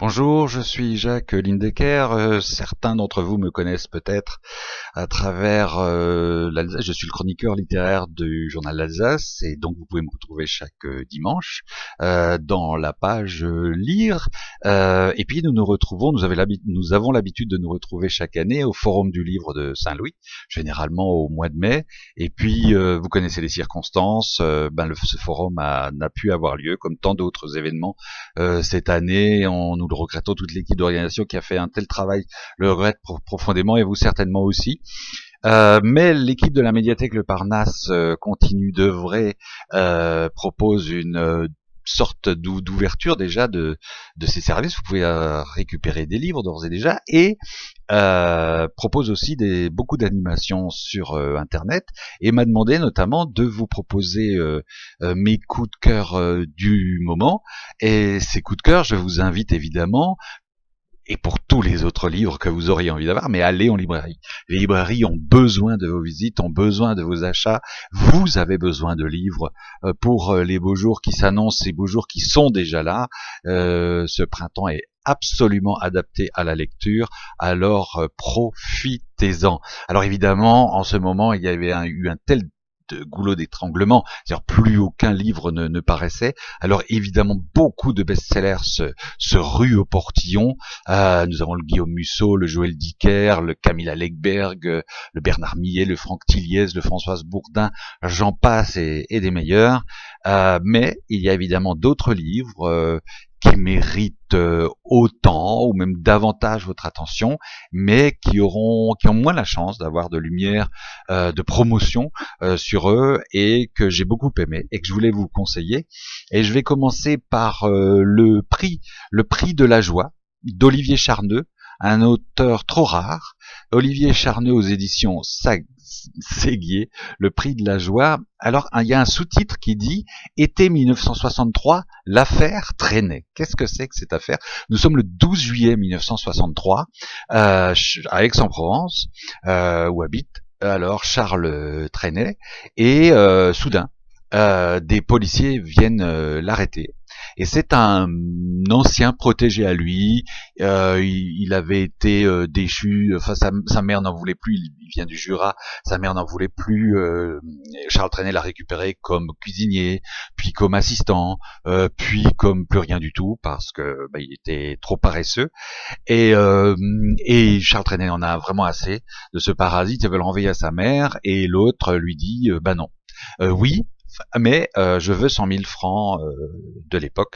Bonjour, je suis Jacques Lindecker. Certains d'entre vous me connaissent peut-être à travers l'Alsace. Je suis le chroniqueur littéraire du journal l'Alsace et donc vous pouvez me retrouver chaque dimanche dans la page Lire. Et puis nous nous retrouvons, nous avons l'habitude de nous retrouver chaque année au Forum du Livre de Saint-Louis, généralement au mois de mai. Et puis vous connaissez les circonstances. Ce forum n'a pu avoir lieu comme tant d'autres événements cette année. Nous le regrettons, toute l'équipe d'organisation qui a fait un tel travail le regrette profondément et vous certainement aussi. Mais l'équipe de la médiathèque Le Parnasse continue d'œuvrer, propose une sorte d'ouverture déjà de ces services. Vous pouvez récupérer des livres d'ores et déjà et propose aussi beaucoup d'animations sur Internet et m'a demandé notamment de vous proposer mes coups de cœur du moment. Et ces coups de cœur, je vous invite évidemment, et pour tous les autres livres que vous auriez envie d'avoir, mais allez en librairie. Les librairies ont besoin de vos visites, ont besoin de vos achats. Vous avez besoin de livres pour les beaux jours qui s'annoncent, ces beaux jours qui sont déjà là. Ce printemps est absolument adapté à la lecture, alors profitez-en. Alors évidemment, en ce moment, il y avait eu un tel de goulot d'étranglement, c'est-à-dire plus aucun livre ne paraissait. Alors évidemment, beaucoup de best-sellers se ruent au portillon. Nous avons le Guillaume Musso, le Joël Dicker, le Camilla Legberg, le Bernard Millet, le Franck Tilliez, le Françoise Bourdin, j'en passe et des meilleurs. Mais il y a évidemment d'autres livres qui méritent autant ou même davantage votre attention, mais qui ont moins la chance d'avoir de lumière, de promotion sur eux et que j'ai beaucoup aimé et que je voulais vous conseiller. Et je vais commencer par le prix de la joie d'Olivier Charneux, un auteur trop rare. Olivier Charneux aux éditions Séguier, le prix de la joie. Alors, il y a un sous-titre qui dit « Été 1963, l'affaire traînait ». Qu'est-ce que c'est que cette affaire? Nous sommes le 12 juillet 1963 à Aix-en-Provence, où habite alors Charles Trenet, et soudain, des policiers viennent l'arrêter. Et c'est un ancien protégé à lui. Il avait été déchu. Enfin, sa mère n'en voulait plus. Il vient du Jura. Sa mère n'en voulait plus. Charles Trenet l'a récupéré comme cuisinier, puis comme assistant, puis comme plus rien du tout parce que il était trop paresseux. Et Charles Trenet en a vraiment assez de ce parasite. Il veut le renvoyer à sa mère. Et l'autre lui dit non. Oui, mais je veux 100 000 francs de l'époque.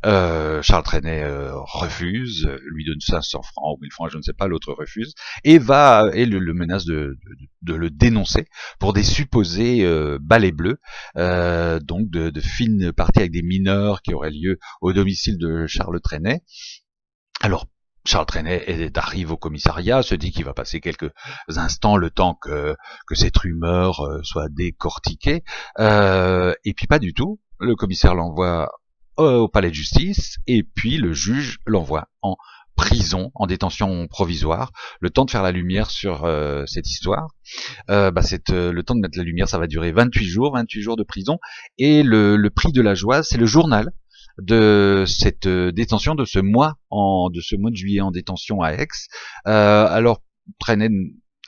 Charles Trenet refuse, lui donne 500 francs ou 1000 francs, je ne sais pas, l'autre refuse, et le menace de le dénoncer pour des supposés balais bleus, donc de fines parties avec des mineurs qui auraient lieu au domicile de Charles Trenet. Alors, Charles Trenet arrive au commissariat, se dit qu'il va passer quelques instants le temps que cette rumeur soit décortiquée, et puis pas du tout. Le commissaire l'envoie au palais de justice, et puis le juge l'envoie en prison, en détention provisoire, le temps de faire la lumière sur cette histoire. Le temps de mettre la lumière, ça va durer 28 jours de prison, et le prix de la joie, c'est le journal de cette détention, de ce mois de juillet en détention à Aix. Alors Trenet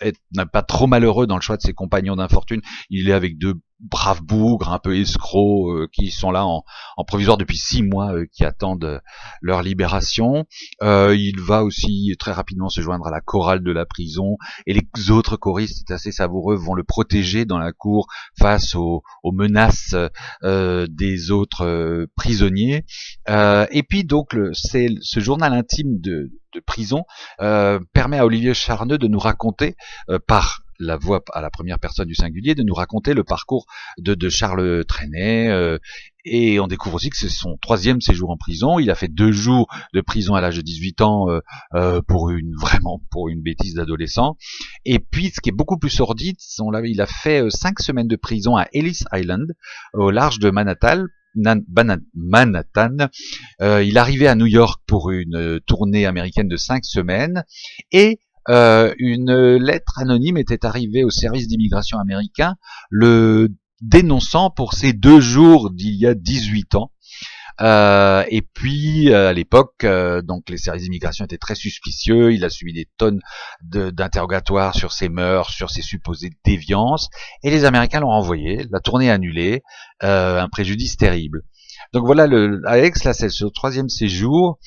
n'est pas trop malheureux dans le choix de ses compagnons d'infortune. Il est avec deux braves bougres, un peu escrocs, qui sont là en provisoire depuis 6 mois, qui attendent leur libération. Il va aussi très rapidement se joindre à la chorale de la prison, et les autres choristes, c'est assez savoureux, vont le protéger dans la cour face aux menaces des autres prisonniers. Et puis donc ce journal intime de prison permet à Olivier Charneux de nous raconter par la voix à la première personne du singulier, de nous raconter le parcours de Charles Trenet, et on découvre aussi que c'est son 3e séjour en prison. Il a fait 2 jours de prison à l'âge de 18 ans pour une bêtise d'adolescent. Et puis, ce qui est beaucoup plus sordide, il a fait 5 semaines de prison à Ellis Island, au large de Manhattan. Il arrivait à New York pour une tournée américaine de 5 semaines, et une lettre anonyme était arrivée au service d'immigration américain, le dénonçant pour ces 2 jours d'il y a 18 ans. Et puis à l'époque, donc les services d'immigration étaient très suspicieux. Il a subi des tonnes d'interrogatoires sur ses mœurs, sur ses supposées déviances, et les Américains l'ont renvoyé. La tournée annulée, un préjudice terrible. Donc voilà, Alex, là c'est son troisième séjour,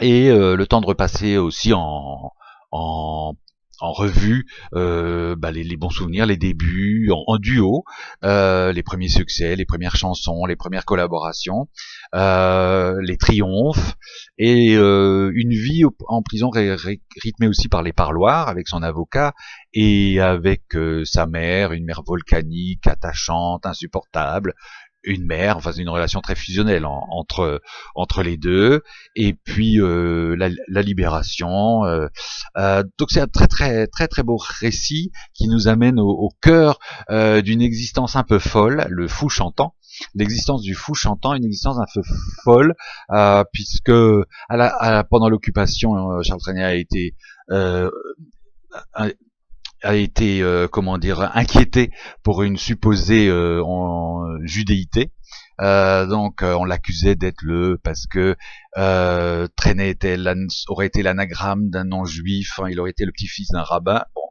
et le temps de repasser aussi en, en revue les bons souvenirs, les débuts, en duo, les premiers succès, les premières chansons, les premières collaborations, les triomphes, et une vie en prison rythmée aussi par les parloirs avec son avocat et avec sa mère, une mère volcanique, attachante, insupportable, une mère, enfin c'est une relation très fusionnelle entre les deux, et puis la libération. Donc c'est un très beau récit qui nous amène au cœur d'une existence un peu folle, le fou chantant. L'existence du fou chantant, une existence un peu folle, puisque pendant l'occupation, Charles Trenet euh, a été inquiété pour une supposée judéité. Donc on l'accusait d'être parce que Trenet aurait été l'anagramme d'un nom juif, hein, il aurait été le petit-fils d'un rabbin. Bon.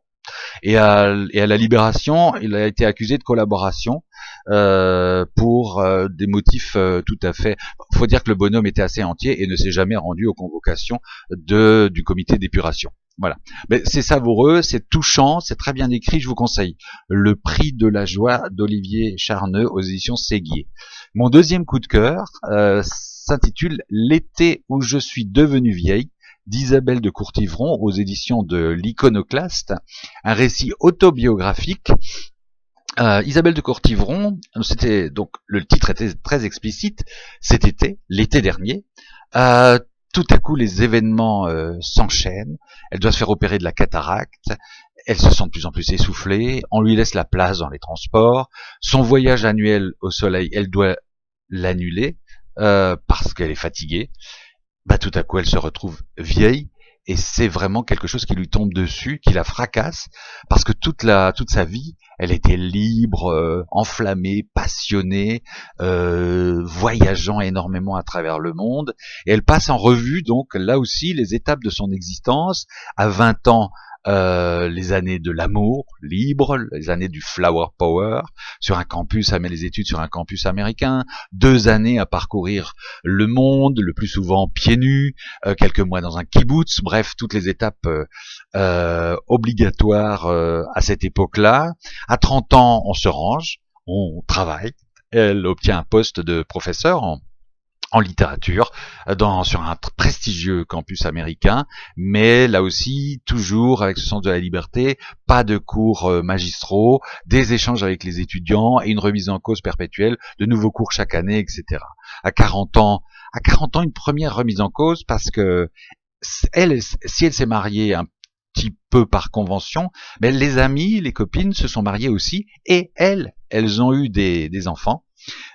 Et à la Libération, il a été accusé de collaboration pour des motifs tout à fait. Il faut dire que le bonhomme était assez entier et ne s'est jamais rendu aux convocations du comité d'épuration. Voilà. Mais c'est savoureux, c'est touchant, c'est très bien écrit, je vous conseille. Le prix de la joie d'Olivier Charneux aux éditions Séguier. Mon deuxième coup de cœur s'intitule L'été où je suis devenue vieille, d'Isabelle de Courtivron aux éditions de l'Iconoclaste, un récit autobiographique. Isabelle de Courtivron, c'était donc le titre était très explicite. Cet été, l'été dernier, tout à coup les événements s'enchaînent. Elle doit se faire opérer de la cataracte. Elle se sent de plus en plus essoufflée. On lui laisse la place dans les transports. Son voyage annuel au soleil, elle doit l'annuler parce qu'elle est fatiguée. Tout à coup, elle se retrouve vieille, et c'est vraiment quelque chose qui lui tombe dessus, qui la fracasse, parce que toute sa vie, elle était libre, enflammée, passionnée, voyageant énormément à travers le monde, et elle passe en revue donc là aussi les étapes de son existence. À 20 ans, les années de l'amour libre, les années du flower power, sur un campus, elle met les études sur un campus américain, 2 années à parcourir le monde, le plus souvent pieds nus, quelques mois dans un kibbutz, bref, toutes les étapes obligatoires à cette époque-là. À 30 ans, on se range, on travaille, elle obtient un poste de professeur en littérature sur un prestigieux campus américain, mais là aussi toujours avec ce sens de la liberté, pas de cours magistraux, des échanges avec les étudiants et une remise en cause perpétuelle, de nouveaux cours chaque année, etc. À 40 ans, une première remise en cause parce que si elle s'est mariée un petit peu par convention, mais les amis, les copines se sont mariées aussi, et elles ont eu des enfants.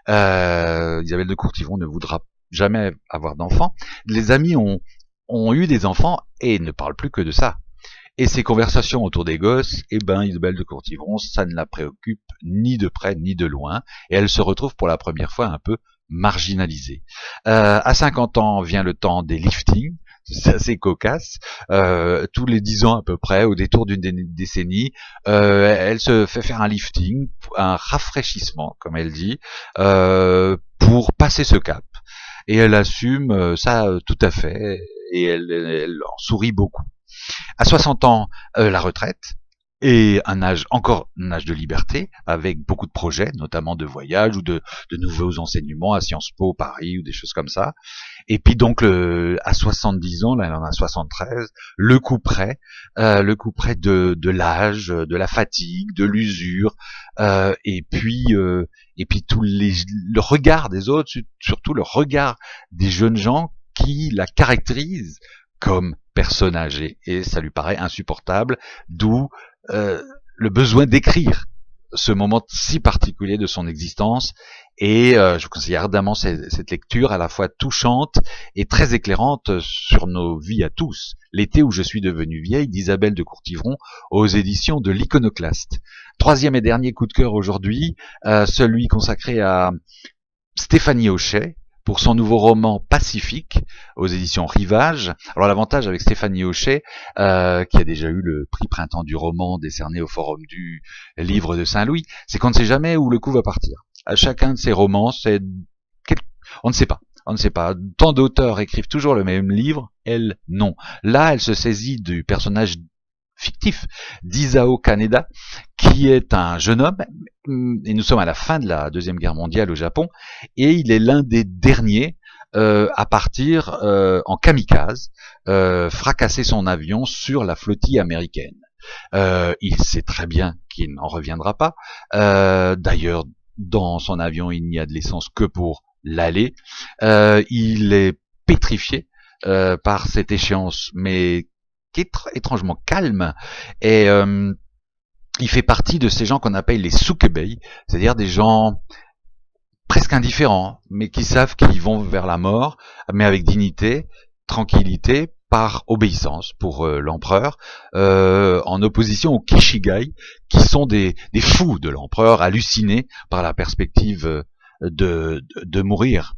Isabelle de Courtivron ne voudra jamais avoir d'enfants. Les amis ont eu des enfants et ne parlent plus que de ça. Et ces conversations autour des gosses, Isabelle de Courtivron, ça ne la préoccupe ni de près ni de loin, et elle se retrouve pour la première fois un peu marginalisée. À 50 ans vient le temps des liftings. C'est assez cocasse. Tous les 10 ans à peu près, au détour d'une décennie, elle se fait faire un lifting, un rafraîchissement, comme elle dit, pour passer ce cap. Et elle assume ça tout à fait, et elle en sourit beaucoup. À 60 ans, la retraite, et un âge de liberté, avec beaucoup de projets, notamment de voyage ou de nouveaux enseignements à Sciences Po Paris ou des choses comme ça. Et puis donc à 70 ans, là elle en a 73, le coup près de l'âge, de la fatigue, de l'usure, et puis le regard des autres, surtout le regard des jeunes gens qui la caractérisent comme personne âgée, et ça lui paraît insupportable, d'où le besoin d'écrire ce moment si particulier de son existence. Et je vous conseille ardemment cette lecture à la fois touchante et très éclairante sur nos vies à tous. L'été où je suis devenue vieille, d'Isabelle de Courtivron aux éditions de l'Iconoclaste. Troisième et dernier coup de cœur aujourd'hui, celui consacré à Stéphanie Hochet, pour son nouveau roman Pacifique aux éditions Rivage. Alors l'avantage avec Stéphanie Hochet, qui a déjà eu le prix Printemps du roman décerné au Forum du Livre de Saint-Louis, c'est qu'on ne sait jamais où le coup va partir. À chacun de ses romans, on ne sait pas. On ne sait pas. Tant d'auteurs écrivent toujours le même livre, elle, non. Là, elle se saisit du personnage fictif d'Isao Kaneda, qui est un jeune homme, et nous sommes à la fin de la Deuxième Guerre mondiale au Japon, et il est l'un des derniers à partir en kamikaze, fracasser son avion sur la flottille américaine. Il sait très bien qu'il n'en reviendra pas. D'ailleurs, dans son avion, il n'y a de l'essence que pour l'aller. Il est pétrifié par cette échéance, mais qui est étrangement calme. Et il fait partie de ces gens qu'on appelle les sukebei, c'est-à-dire des gens presque indifférents, mais qui savent qu'ils vont vers la mort, mais avec dignité, tranquillité, par obéissance pour l'empereur, en opposition aux Kishigai, qui sont des fous de l'empereur, hallucinés par la perspective de mourir.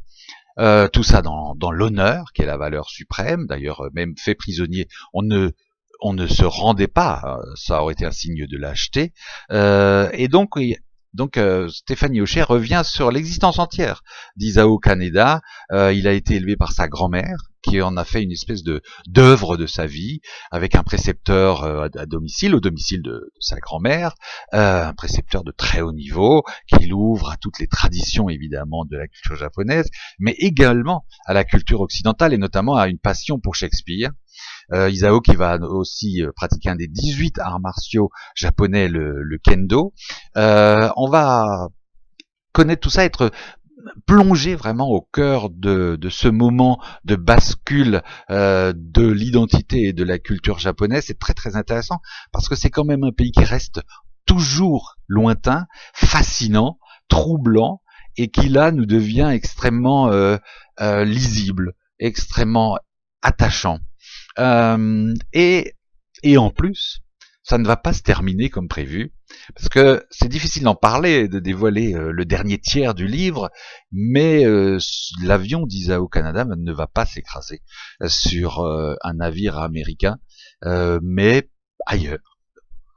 Tout ça dans l'honneur, qui est la valeur suprême. D'ailleurs, même fait prisonnier, on ne se rendait pas, ça aurait été un signe de lâcheté. Et donc Stéphanie Hochet revient sur l'existence entière d'Isao Kaneda. Il a été élevé par sa grand-mère, qui en a fait une espèce d'œuvre de sa vie, avec un précepteur à domicile, au domicile de sa grand-mère, un précepteur de très haut niveau, qui l'ouvre à toutes les traditions évidemment de la culture japonaise, mais également à la culture occidentale, et notamment à une passion pour Shakespeare. Isao qui va aussi pratiquer un des 18 arts martiaux japonais, le kendo. On va connaître tout ça, être plongé vraiment au cœur de ce moment de bascule de l'identité et de la culture japonaise. C'est très très intéressant parce que c'est quand même un pays qui reste toujours lointain, fascinant, troublant, et qui là nous devient extrêmement lisible, extrêmement attachant. Et en plus, ça ne va pas se terminer comme prévu, parce que c'est difficile d'en parler, de dévoiler le dernier tiers du livre, mais l'avion d'Isao Kaneda ne va pas s'écraser sur un navire américain, mais ailleurs,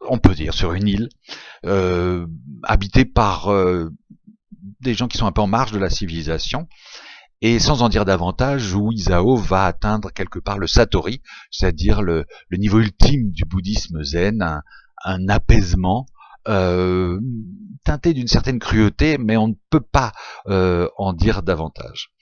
on peut dire sur une île, habitée par des gens qui sont un peu en marge de la civilisation, et sans en dire davantage, où Isao va atteindre quelque part le satori, c'est-à-dire le niveau ultime du bouddhisme zen, un apaisement teinté d'une certaine cruauté, mais on ne peut pas en dire davantage.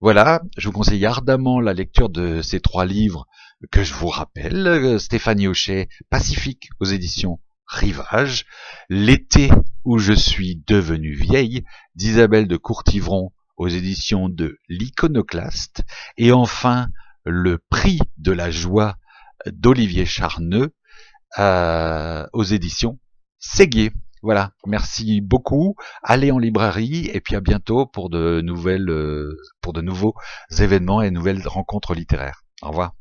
Voilà, je vous conseille ardemment la lecture de ces 3 livres que je vous rappelle. Stéphanie Hochet, Pacifique aux éditions Rivage, L'été où je suis devenue vieille, d'Isabelle de Courtivron aux éditions de l'Iconoclaste, et enfin Le prix de la joie d'Olivier Charneux aux éditions Séguier. Voilà, merci beaucoup. Allez en librairie et puis à bientôt pour de nouveaux événements et nouvelles rencontres littéraires. Au revoir.